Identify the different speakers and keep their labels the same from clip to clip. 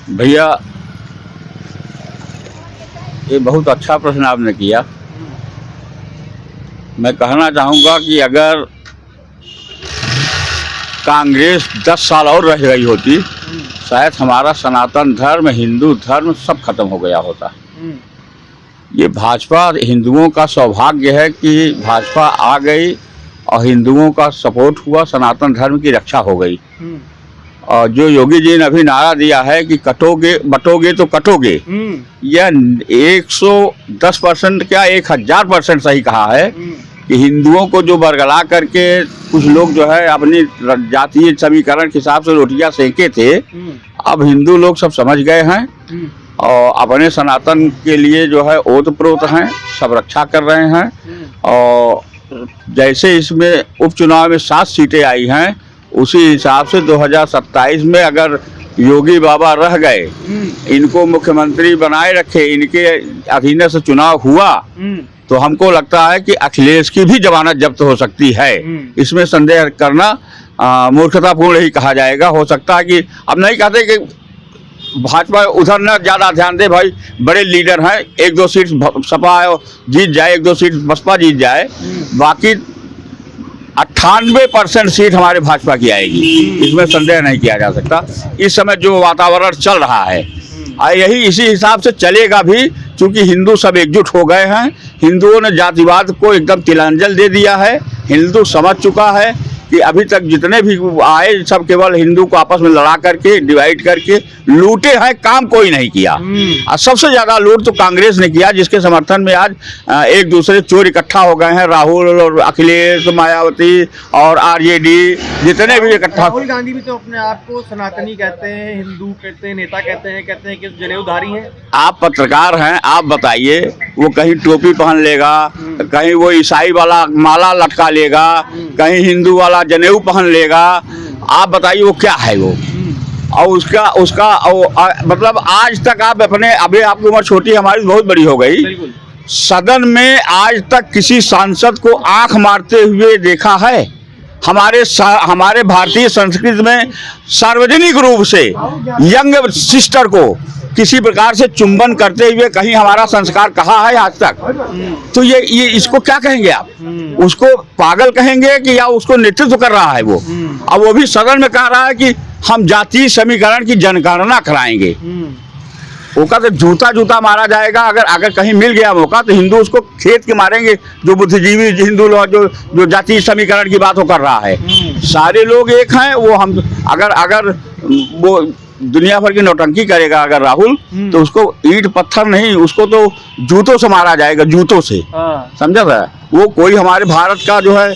Speaker 1: भैया, ये बहुत अच्छा प्रश्न आपने किया। मैं कहना चाहूँगा कि अगर कांग्रेस 10 साल और रह गई होती, शायद हमारा सनातन धर्म, हिंदू धर्म सब खत्म हो गया होता। ये भाजपा, हिंदुओं का सौभाग्य है कि भाजपा आ गई और हिंदुओं का सपोर्ट हुआ, सनातन धर्म की रक्षा हो गई। और जो योगी जी ने अभी नारा दिया है कि कटोगे बटोगे तो कटोगे, यह 110% क्या 1000% सही कहा है कि हिंदुओं को जो बरगला करके कुछ लोग जो है अपनी जातीय समीकरण के हिसाब से रोटियां सेके थे, अब हिंदू लोग सब समझ गए हैं और अपने सनातन के लिए जो है ओतप्रोत हैं, सब रक्षा कर रहे हैं। और जैसे इसमें उपचुनाव में 7 सीटें आई हैं, उसी हिसाब से 2027 में अगर योगी बाबा रह गए, इनको मुख्यमंत्री बनाए रखे, इनके अधीन से चुनाव हुआ, तो हमको लगता है कि अखिलेश की भी जमानत जब्त हो सकती है। इसमें संदेह करना मूर्खतापूर्ण ही कहा जाएगा। हो सकता है कि अब नहीं कहते कि भाजपा उधर न ज़्यादा ध्यान दे, भाई बड़े लीडर हैं, 1-2 सीट सपा जीत जाए, 1-2 सीट बसपा जीत जाए, बाकी 98% सीट हमारे भाजपा की आएगी, इसमें संदेह नहीं किया जा सकता। इस समय जो वातावरण चल रहा है यही इसी हिसाब से चलेगा भी, क्योंकि हिंदू सब एकजुट हो गए हैं। हिंदुओं ने जातिवाद को एकदम तिलांजल दे दिया है। हिंदू समझ चुका है कि अभी तक जितने भी आए सब केवल हिंदू को आपस में लड़ा करके, डिवाइड करके लूटे हैं, काम कोई नहीं किया। और सबसे ज़्यादा लूट तो कांग्रेस ने किया, जिसके समर्थन में आज एक दूसरे चोर इकट्ठा हो गए हैं। राहुल और अखिलेश, मायावती और आरजेडी जितने भी इकट्ठा।
Speaker 2: राहुल गांधी भी तो अपने आप को सनातनी कहते हैं, हिंदू कहते हैं, नेता कहते हैं कि जनेऊधारी हैं।
Speaker 1: आप पत्रकार हैं, आप बताइए, वो कहीं टोपी पहन लेगा, कहीं वो ईसाई वाला माला लटका लेगा, कहीं हिंदू वाला जनेऊ पहन लेगा। आप बताइए वो क्या है वो? और उसका मतलब आज तक आप अपने, अभी आपकी उम्र छोटी, हमारी बहुत बड़ी हो गई, सदन में आज तक किसी सांसद को आंख मारते हुए देखा है? हमारे भारतीय संस्कृति में सार्वजनिक रूप से यंग सिस्टर को किसी प्रकार से चुंबन करते हुए कहीं हमारा संस्कार कहा है आज तक? तो ये इसको क्या कहेंगे आप? उसको पागल कहेंगे कि या उसको नेतृत्व कर रहा है वो? अब वो भी सदन में कह रहा है कि हम जातीय समीकरण की जनगणना कराएंगे। मौका तो जूता मारा जाएगा। अगर कहीं मिल गया मौका तो हिंदू उसको खेत के मारेंगे। जो बुद्धिजीवी हिंदू लोग जो जातीय समीकरण की बात वो कर रहा है, सारे लोग एक हैं। वो हम अगर वो दुनिया भर की नौटंकी करेगा अगर राहुल, तो उसको ईंट पत्थर नहीं, उसको तो जूतों से मारा जाएगा, जूतों से। समझा था? वो कोई हमारे भारत का जो है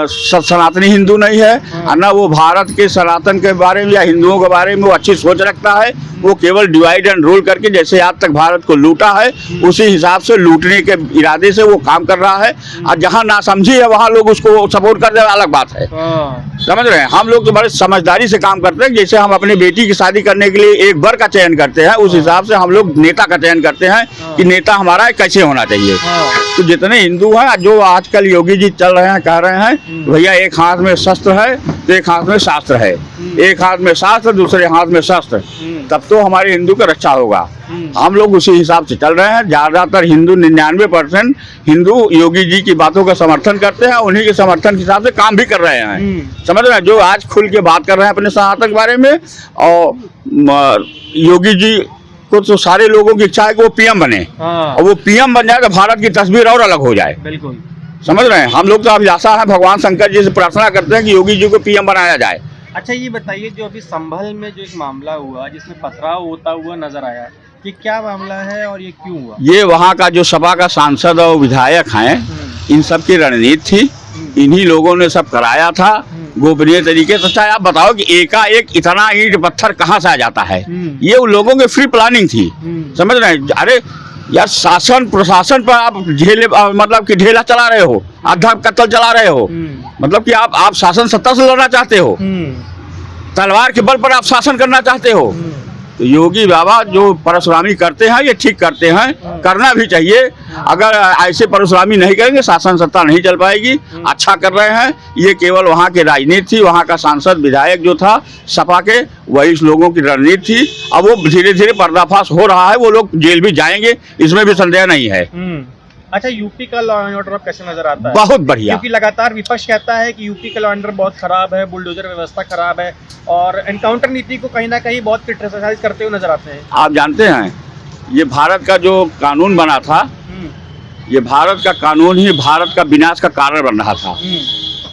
Speaker 1: सनातनी हिंदू नहीं है, ना वो भारत के सनातन के बारे में या हिंदुओं के बारे में वो अच्छी सोच रखता है। वो केवल डिवाइड एंड रूल करके, जैसे आज तक भारत को लूटा है, उसी हिसाब से लूटने के इरादे से वो काम कर रहा है। और जहाँ नासमझी है वहाँ लोग उसको सपोर्ट कर दे, अलग बात है। समझ रहे हैं? हम लोग तो बड़े समझदारी से काम करते हैं। जैसे हम अपनी बेटी की शादी करने के लिए एक वर का चयन करते हैं, उस हिसाब से हम लोग नेता का चयन करते हैं कि नेता हमारा कैसे होना चाहिए। तो जितने हिंदू हैं, जो आजकल योगी जी चल रहे हैं, कह रहे हैं भैया एक हाथ में शस्त्र है तो एक हाथ में शास्त्र है, एक हाथ में शास्त्र दूसरे हाथ में शस्त्र, तब तो हमारे हिंदू का रक्षा होगा। हम लोग उसी हिसाब से चल रहे हैं। ज़्यादातर हिंदू 99% हिंदू योगी जी की बातों का समर्थन करते हैं, उन्हीं के समर्थन के हिसाब से काम भी कर रहे हैं। समझ रहे हैं? जो आज खुल के बात कर रहे हैं अपने सनातन के बारे में, और योगी जी को तो सारे लोगों की इच्छा है कि वो पीएम बने, और वो पीएम बन जाए तो भारत की तस्वीर और अलग हो जाए।
Speaker 2: बिल्कुल
Speaker 1: समझ रहे हैं? हम लोग तो अभिलाषा है, भगवान शंकर जी से प्रार्थना करते हैं कि योगी जी को पीएम बनाया जाए।
Speaker 2: अच्छा, ये बताइए, जो अभी संभल में जो एक मामला हुआ जिसमें पथराव होता हुआ नजर आया, ये क्या मामला है और ये क्यों हुआ?
Speaker 1: ये वहाँ का जो सपा का सांसद और विधायक हैं, इन सब की रणनीति थी। इन्हीं लोगों ने सब कराया था गोपनीय तरीके से। अच्छा, आप बताओ कि एकाएक इतना ईंट पत्थर कहाँ से आ जाता है? ये उन लोगों की फ्री प्लानिंग थी। समझ रहे हैं? अरे यार, शासन प्रशासन पर आप मतलब कि ढेला चला रहे हो, आधा कत्ल चला रहे हो, मतलब कि आप शासन सत्ता से लड़ना चाहते हो, तलवार के बल पर आप शासन करना चाहते हो। तो योगी बाबा जो परशुरामी करते हैं ये ठीक करते हैं, करना भी चाहिए। अगर ऐसे परशुरामी नहीं करेंगे शासन सत्ता नहीं चल पाएगी। अच्छा कर रहे हैं, ये केवल वहाँ की राजनीति थी, वहाँ का सांसद विधायक जो था सपा के, वही इस लोगों की रणनीति थी। अब वो धीरे धीरे पर्दाफाश हो रहा है, वो लोग जेल भी जाएंगे, इसमें भी संदेह नहीं है।
Speaker 2: अच्छा, यूपी का लॉ एंड ऑर्डर अब कैसे नजर आता है?
Speaker 1: बहुत बढ़िया।
Speaker 2: क्योंकि लगातार विपक्ष कहता है कि यूपी का लॉ एंड ऑर्डर बहुत खराब है, बुलडोजर व्यवस्था खराब है, और एनकाउंटर नीति को कहीं ना कहीं बहुत क्रिटिसाइज करते हुए नजर आते हैं।
Speaker 1: आप जानते हैं ये भारत का जो कानून बना था, ये भारत का कानून ही भारत का विनाश का कारण बन रहा था।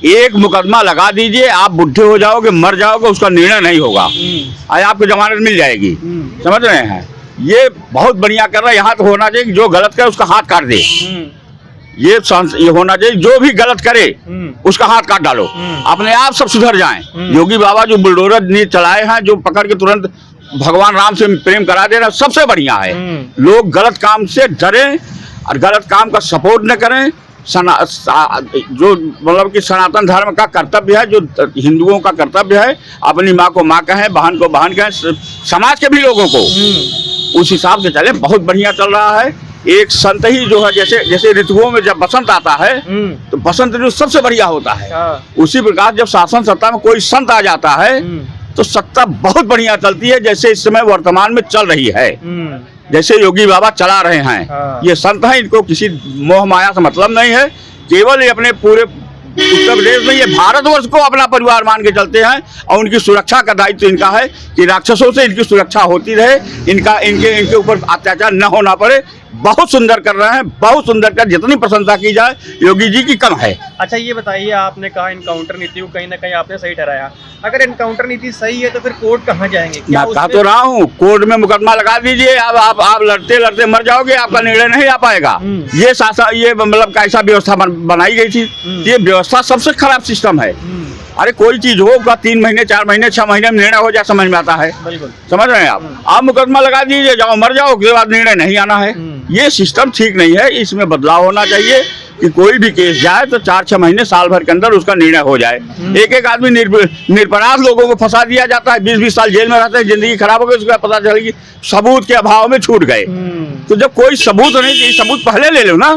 Speaker 1: एक मुकदमा लगा दीजिए, आप बुढ़े हो जाओगे, मर जाओगे, उसका निर्णय नहीं होगा, आज आपको जमानत मिल जाएगी। समझ रहे हैं, ये बहुत बढ़िया कर रहा है। यहाँ तो होना चाहिए कि जो गलत करे उसका हाथ काट दे। ये होना चाहिए, जो भी गलत करे उसका हाथ काट डालो, अपने आप सब सुधर जाएं। योगी बाबा जो बुलडोजर नीति चलाए हैं, जो पकड़ के तुरंत भगवान राम से प्रेम करा दे रहा, सबसे बढ़िया है। लोग गलत काम से डरें और गलत काम का सपोर्ट न करें। जो मतलब कि सनातन धर्म का कर्तव्य है, जो हिंदुओं का कर्तव्य है, अपनी माँ को माँ कहें, बहन को बहन कहें, समाज के भी लोगों को उस हिसाब से चले। बहुत बढ़िया चल रहा है। एक संत ही जो है, जैसे ऋतुओं में जब बसंत आता है तो बसंत ऋतु सबसे बढ़िया होता है, उसी प्रकार जब शासन सत्ता में कोई संत आ जाता है तो सत्ता बहुत बढ़िया चलती है, जैसे इस समय वर्तमान में चल रही है, जैसे योगी बाबा चला रहे हैं। ये संत हैं, इनको किसी मोह माया से मतलब नहीं है, केवल ये अपने पूरे उत्तर प्रदेश में, ये भारतवर्ष को अपना परिवार मान के चलते हैं, और उनकी सुरक्षा का दायित्व इनका है कि राक्षसों से इनकी सुरक्षा होती रहे, इनके ऊपर अत्याचार न होना पड़े। बहुत सुंदर कर रहे हैं, बहुत सुंदर कर, जितनी प्रशंसा की जाए योगी जी की कम है।
Speaker 2: अच्छा, ये बताइए, आपने कहा इनकाउंटर नीति को कहीं ना कहीं आपने सही ठहराया, अगर इनकाउंटर नीति सही है तो फिर कोर्ट कहाँ जाएंगे?
Speaker 1: मैं कहा तो रहा हूँ, कोर्ट में मुकदमा लगा दीजिए, अब आप लड़ते लड़ते मर जाओगे, आपका निर्णय नहीं आ पाएगा। ये शासन, ये मतलब कैसा व्यवस्था बनाई गई थी, ये व्यवस्था सबसे खराब सिस्टम है। अरे कोई चीज होगा 3 महीने 4 महीने 6 महीने में निर्णय हो जाए, समझ में आता है। समझ रहे हैं आप मुकदमा लगा दीजिए, जाओ मर जाओ, उसके बाद निर्णय नहीं आना है। ये सिस्टम ठीक नहीं है, इसमें बदलाव होना चाहिए कि कोई भी केस जाए तो 4-6 महीने साल भर के अंदर उसका निर्णय हो जाए। एक आदमी निरपराध लोगों को फंसा दिया जाता है, 20-20 साल जेल में रहते हैं, जिंदगी खराब हो गई, उसका पता चला कि सबूत के अभाव में छूट गए। तो जब कोई सबूत नहीं चाहिए, सबूत पहले ले लो ना।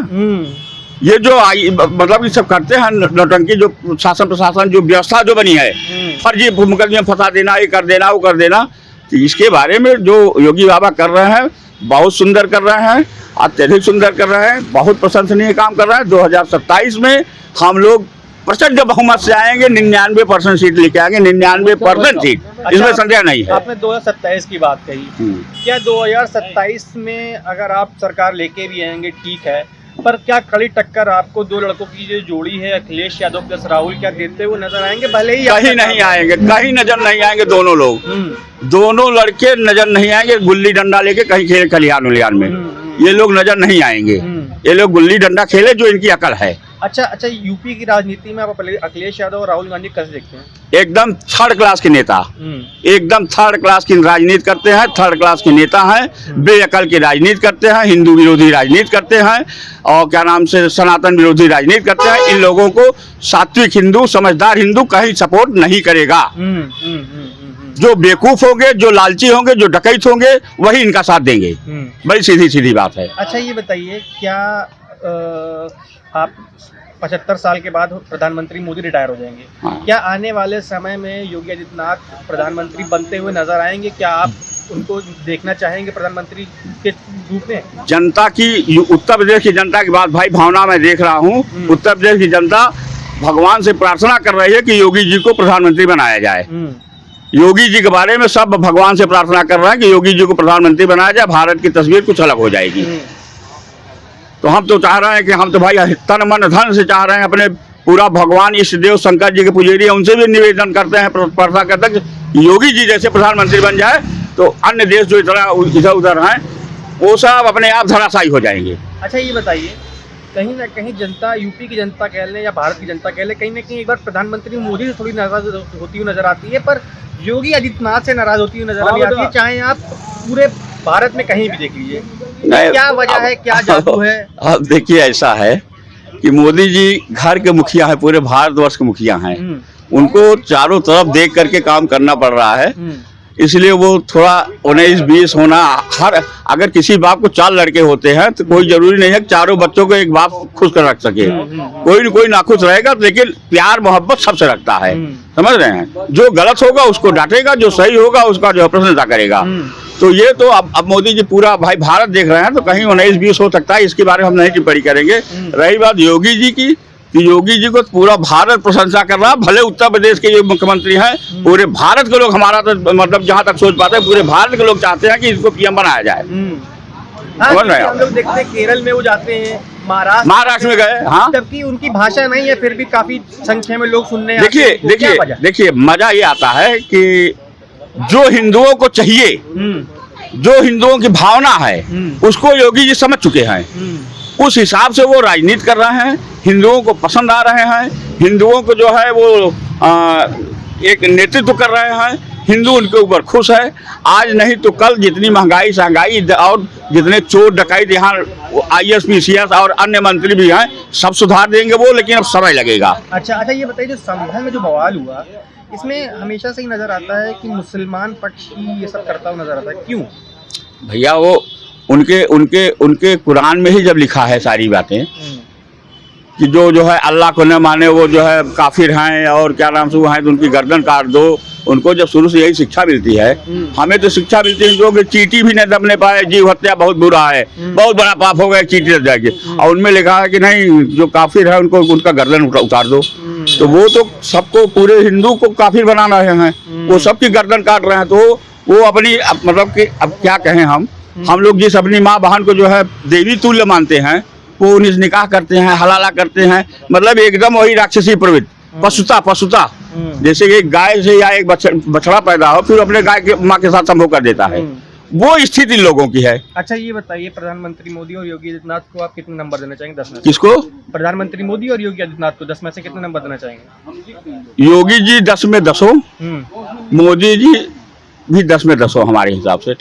Speaker 1: ये जो मतलब ये सब करते हैं नौटंकी, जो शासन प्रशासन जो व्यवस्था जो बनी है, फर्जी मुकदमे फंसा देना, ये कर देना, वो कर देना, तो इसके बारे में जो योगी बाबा कर रहे हैं बहुत सुंदर कर रहे हैं, अत्यधिक सुंदर कर रहे हैं, बहुत प्रशंसनीय काम कर रहे हैं। 2027 में हम लोग प्रचंड बहुमत से आएंगे, 99% सीट लेके आएंगे, 99% सीट, इसमें संदेह नहीं है।
Speaker 2: आपने 2027 की बात कही, क्या 2027 में अगर आप सरकार लेके भी आएंगे ठीक है, पर क्या खड़ी टक्कर आपको 2 लड़कों की जो जोड़ी है अखिलेश यादव प्लस राहुल, क्या देते हुए नजर आएंगे? भले ही
Speaker 1: कहीं नहीं आएंगे, कहीं नजर नहीं आएंगे। दोनों लोग, दोनों लड़के नजर नहीं आएंगे। गुल्ली डंडा लेके कहीं खेल खलिहान उलिहान में ये लोग नजर नहीं आएंगे। ये लोग गुल्ली डंडा खेले, जो इनकी अकल है।
Speaker 2: अच्छा, यूपी की राजनीति में आप अखिलेश यादव और राहुल गांधी कैसे देखते हैं?
Speaker 1: एकदम 3rd क्लास के नेता, एकदम 3rd क्लास की राजनीति करते हैं, 3rd क्लास के नेता हैं, बेअकल की राजनीति करते हैं, हिंदू विरोधी राजनीति करते हैं, और क्या नाम से सनातन विरोधी राजनीति करते हैं। इन लोगों को सात्विक हिंदू, समझदार हिंदू कहीं सपोर्ट नहीं करेगा। जो बेवकूफ होंगे, जो लालची होंगे, जो डकैत होंगे, वही इनका साथ देंगे। बड़ी सीधी सीधी बात है।
Speaker 2: अच्छा, ये बताइए, क्या आप 75 साल के बाद प्रधानमंत्री मोदी रिटायर हो जाएंगे, क्या आने वाले समय में योगी आदित्यनाथ प्रधानमंत्री बनते हुए नजर आएंगे? क्या आप उनको देखना चाहेंगे प्रधानमंत्री के रूप में?
Speaker 1: जनता की, उत्तर प्रदेश की जनता की बात भाई भावना में देख रहा हूँ। उत्तर प्रदेश की जनता भगवान से प्रार्थना कर रही है कि योगी जी को प्रधानमंत्री बनाया जाए। योगी जी के बारे में सब भगवान से प्रार्थना कर रहे हैं कि योगी जी को प्रधानमंत्री बनाया जाए, भारत की तस्वीर कुछ अलग हो जाएगी। तो हम तो चाह रहे हैं कि हम तो भाई तन मन धन से चाह रहे हैं, अपने पूरा भगवान इष्ट देव शंकर जी के पुजारी हैं, उनसे भी निवेदन करते हैं, प्रार्थना करते हैं कि योगी जी जैसे प्रधानमंत्री बन जाए तो अन्य देश जो इधर उधर हैं वो सब अपने आप धराशायी हो जाएंगे।
Speaker 2: अच्छा, ये बताइए, कहीं ना कहीं जनता, यूपी की जनता कह लें या भारत की जनता कह लें, कहीं ना कहीं एक बार प्रधानमंत्री मोदी से थोड़ी नाराज होती हुई नजर आती है, पर योगी आदित्यनाथ से नाराज होती हुई नजर आती है, चाहे आप पूरे भारत में कहीं भी देख लीजिए। क्या वजह है, क्या जादू है?
Speaker 1: अब देखिए, ऐसा है कि मोदी जी घर के मुखिया है, पूरे भारतवर्ष के मुखिया हैं, उनको चारों तरफ देख करके काम करना पड़ रहा है। इसलिए वो थोड़ा 19-20 होना हर, अगर किसी बाप को 4 लड़के होते हैं तो कोई जरूरी नहीं है कि चारों बच्चों को एक बाप खुश कर रख सके। कोई न कोई नाखुश रहेगा, लेकिन प्यार मोहब्बत सबसे रखता है। समझ रहे हैं? जो गलत होगा उसको डांटेगा, जो सही होगा उसका जो है प्रशंसा करेगा। तो ये तो अब मोदी जी पूरा भाई भारत देख रहे हैं, तो कहीं 19-20 हो सकता है, इसके बारे में हम नहीं टिप्पणी करेंगे। रही बात योगी जी की, कि योगी जी को पूरा भारत प्रशंसा कर रहा है। भले उत्तर प्रदेश के जो मुख्यमंत्री हैं, पूरे भारत के लोग, हमारा तो मतलब जहां तक सोच पाते हैं, पूरे भारत के लोग चाहते हैं कि इसको पीएम बनाया जाए।
Speaker 2: हाँ, हम लोग देखते हैं केरल में वो जाते हैं,
Speaker 1: महाराष्ट्र में गए, हाँ,
Speaker 2: जबकि उनकी भाषा नहीं है, फिर भी काफी संख्या में लोग सुनने आते
Speaker 1: देखिए
Speaker 2: हैं। क्या वजह?
Speaker 1: देखिए मजा ये आता है कि जो हिंदुओं को चाहिए, जो हिंदुओं की भावना है, उसको योगी जी समझ चुके हैं। उस हिसाब से वो राजनीति कर रहे हैं, हिंदुओं को पसंद आ रहे हैं, हिंदुओं को जो है वो एक नेतृत्व कर रहे हैं, हिंदू उनके ऊपर खुश है। आज नहीं तो कल जितनी महंगाई सहंगाई और जितने चोर डकैत यहाँ IAS PCS और अन्य मंत्री भी हैं, सब सुधार देंगे वो, लेकिन अब समय लगेगा।
Speaker 2: अच्छा, ये बताइए, जो संभल में जो बवाल हुआ, इसमें हमेशा से ही नजर आता है कि मुसलमान पक्ष ही ये सब करता हुआ नजर आता है, क्यों?
Speaker 1: भैया वो उनके कुरान में ही जब लिखा है सारी बातें कि जो है अल्लाह को न माने वो जो है काफिर हैं, और क्या नाम से वो हैं, तो उनकी गर्दन काट दो। उनको जब शुरू से यही शिक्षा मिलती है, हमें तो शिक्षा मिलती है जो कि चींटी भी न दबने पाए, जीव हत्या बहुत बुरा है, बहुत बड़ा पाप होगा, चींटी दब जाएगी। और उनमें लिखा है कि नहीं, जो काफिर है उनको उनका गर्दन उतार दो। तो वो तो सबको, पूरे हिंदू को काफिर बना रहे हैं, वो सबकी गर्दन काट रहे हैं। तो वो अपनी मतलब कि अब क्या कहें, हम लोग जिस अपनी माँ बहन को जो है देवी तुल्य मानते हैं, वो निकाह करते हैं, हलाला करते हैं, मतलब एकदम वही राक्षसी प्रवृत्ति, पशुता। जैसे कि एक गाय से या एक बछड़ा पैदा हो, फिर अपने गाय के माँ के साथ संभोग कर देता है, वो स्थिति लोगों की है।
Speaker 2: अच्छा, ये बताइए, प्रधानमंत्री मोदी और योगी आदित्यनाथ को आप कितने नंबर देना चाहेंगे 10 में से?
Speaker 1: किसको?
Speaker 2: प्रधानमंत्री मोदी और योगी आदित्यनाथ को 10 में से कितने नंबर देना चाहेंगे?
Speaker 1: योगी जी 10 में 10, मोदी जी भी 10 में 10 हमारे हिसाब से। ठीक।